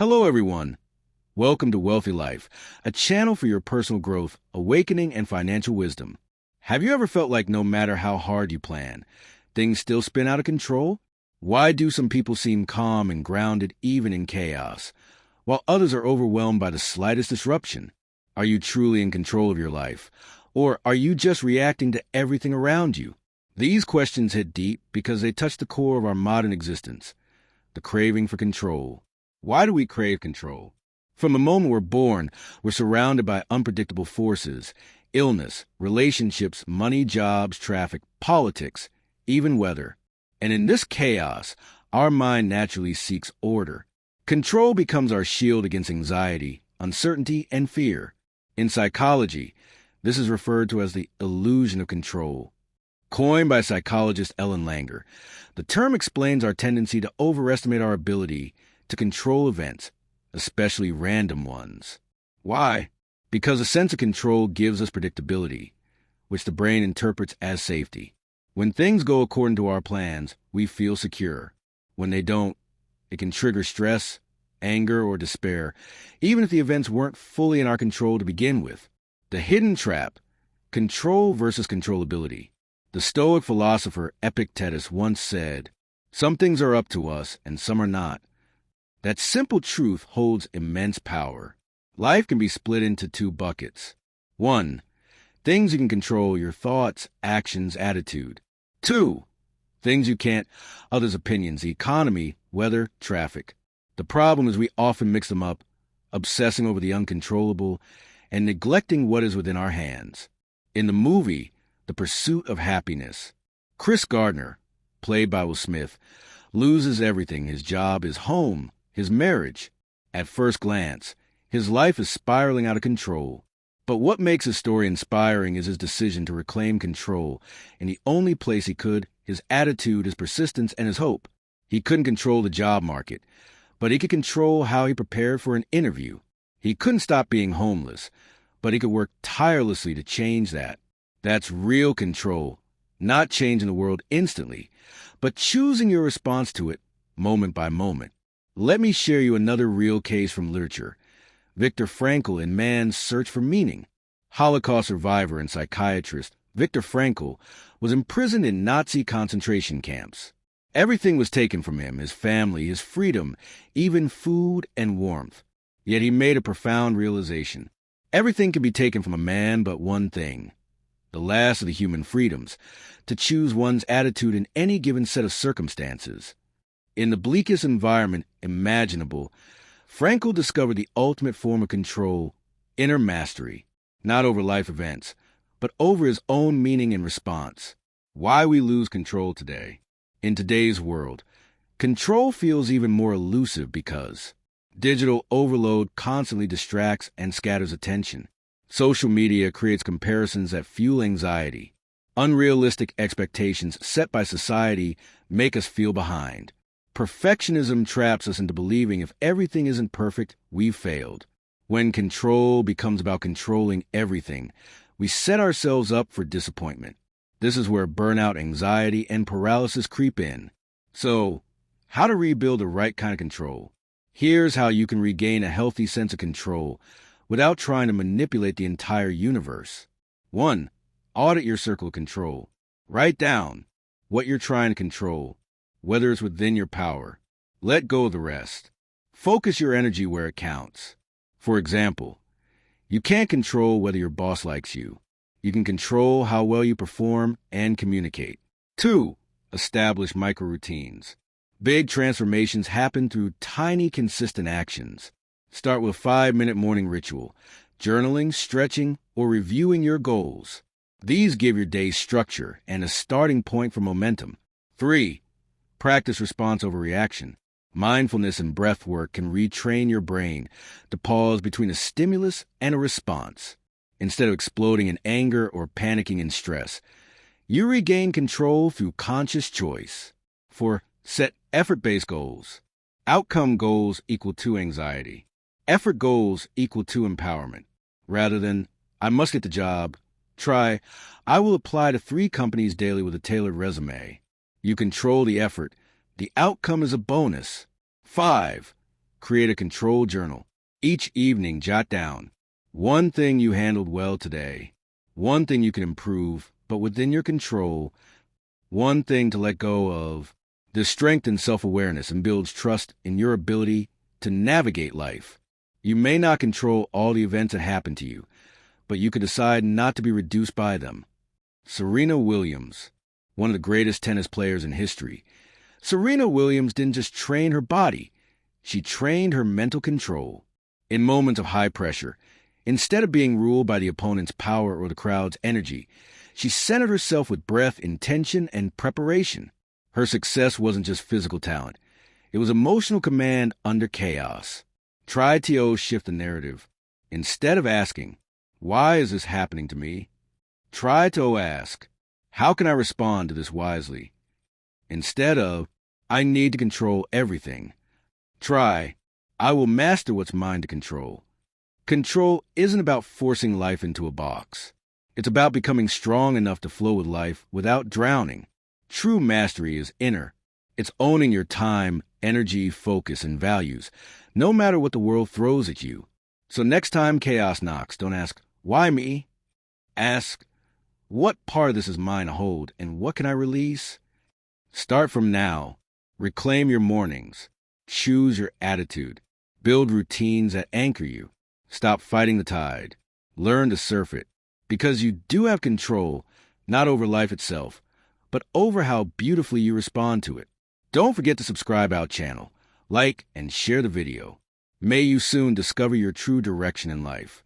Hello, everyone. Welcome to Wealthy Life, a channel for your personal growth, awakening, and financial wisdom. Have you ever felt like no matter how hard you plan, things still spin out of control? Why do some people seem calm and grounded even in chaos, while others are overwhelmed by the slightest disruption? Are you truly in control of your life, or are you just reacting to everything around you? These questions hit deep because they touch the core of our modern existence, the craving for control. Why do we crave control? From the moment we're born, we're surrounded by unpredictable forces, illness, relationships, money, jobs, traffic, politics, even weather. And in this chaos, our mind naturally seeks order. Control becomes our shield against anxiety, uncertainty, and fear. In psychology, this is referred to as the illusion of control. Coined by psychologist Ellen Langer, the term explains our tendency to overestimate our ability to control events, especially random ones. Why? Because a sense of control gives us predictability, which the brain interprets as safety. When things go according to our plans, we feel secure. When they don't, it can trigger stress, anger, or despair, even if the events weren't fully in our control to begin with. The hidden trap: control versus controllability. The Stoic philosopher Epictetus once said, "Some things are up to us and some are not." That simple truth holds immense power. Life can be split into two buckets. 1. Things you can control: your thoughts, actions, attitude. 2. Things you can't: others' opinions, the economy, weather, traffic. The problem is we often mix them up, obsessing over the uncontrollable and neglecting what is within our hands. In the movie, The Pursuit of Happiness, Chris Gardner, played by Will Smith, loses everything: his job, his home, his marriage. At first glance, his life is spiraling out of control. But what makes his story inspiring is his decision to reclaim control in the only place he could: his attitude, his persistence, and his hope. He couldn't control the job market, but he could control how he prepared for an interview. He couldn't stop being homeless, but he could work tirelessly to change that. That's real control, not changing the world instantly, but choosing your response to it moment by moment. Let me share you another real case from literature. Viktor Frankl in Man's Search for Meaning. Holocaust survivor and psychiatrist Viktor Frankl was imprisoned in Nazi concentration camps. Everything was taken from him: his family, his freedom, even food and warmth. Yet he made a profound realization. Everything can be taken from a man but one thing: the last of the human freedoms, to choose one's attitude in any given set of circumstances. In the bleakest environment imaginable, Frankl discovered the ultimate form of control: inner mastery, not over life events, but over his own meaning and response. Why we lose control today. In today's world, control feels even more elusive because digital overload constantly distracts and scatters attention. Social media creates comparisons that fuel anxiety. Unrealistic expectations set by society make us feel behind. Perfectionism traps us into believing if everything isn't perfect, we've failed. When control becomes about controlling everything, we set ourselves up for disappointment. This is where burnout, anxiety, and paralysis creep in. So, how to rebuild the right kind of control? Here's how you can regain a healthy sense of control without trying to manipulate the entire universe. 1. Audit your circle of control. Write down what you're trying to control, whether it's within your power. Let go of the rest. Focus your energy where it counts. For example, you can't control whether your boss likes you. You can control how well you perform and communicate. 2. Establish micro-routines. Big transformations happen through tiny, consistent actions. Start with a 5-minute morning ritual: journaling, stretching, or reviewing your goals. These give your day structure and a starting point for momentum. 3. Practice response over reaction. Mindfulness and breath work can retrain your brain to pause between a stimulus and a response. Instead of exploding in anger or panicking in stress, you regain control through conscious choice. 4. Set effort-based goals. Outcome goals equal to anxiety. Effort goals equal to empowerment. Rather than, "I must get the job," try, "I will apply to 3 companies daily with a tailored resume." You control the effort. The outcome is a bonus. 5. Create a control journal. Each evening, jot down one thing you handled well today, one thing you can improve, but within your control, one thing to let go of. This strengthens self-awareness and builds trust in your ability to navigate life. You may not control all the events that happen to you, but you could decide not to be reduced by them. Serena Williams, one of the greatest tennis players in history. Serena Williams didn't just train her body, she trained her mental control. In moments of high pressure, instead of being ruled by the opponent's power or the crowd's energy, she centered herself with breath, intention, and preparation. Her success wasn't just physical talent. It was emotional command under chaos. Try to shift the narrative. Instead of asking, "Why is this happening to me?" try to ask, "How can I respond to this wisely?" Instead of, "I need to control everything," try, "I will master what's mine to control." Control isn't about forcing life into a box. It's about becoming strong enough to flow with life without drowning. True mastery is inner. It's owning your time, energy, focus, and values, no matter what the world throws at you. So next time chaos knocks, don't ask, "Why me?" Ask, "What part of this is mine to hold, and what can I release?" Start from now. Reclaim your mornings. Choose your attitude. Build routines that anchor you. Stop fighting the tide. Learn to surf it. Because you do have control, not over life itself, but over how beautifully you respond to it. Don't forget to subscribe our channel, like, and share the video. May you soon discover your true direction in life.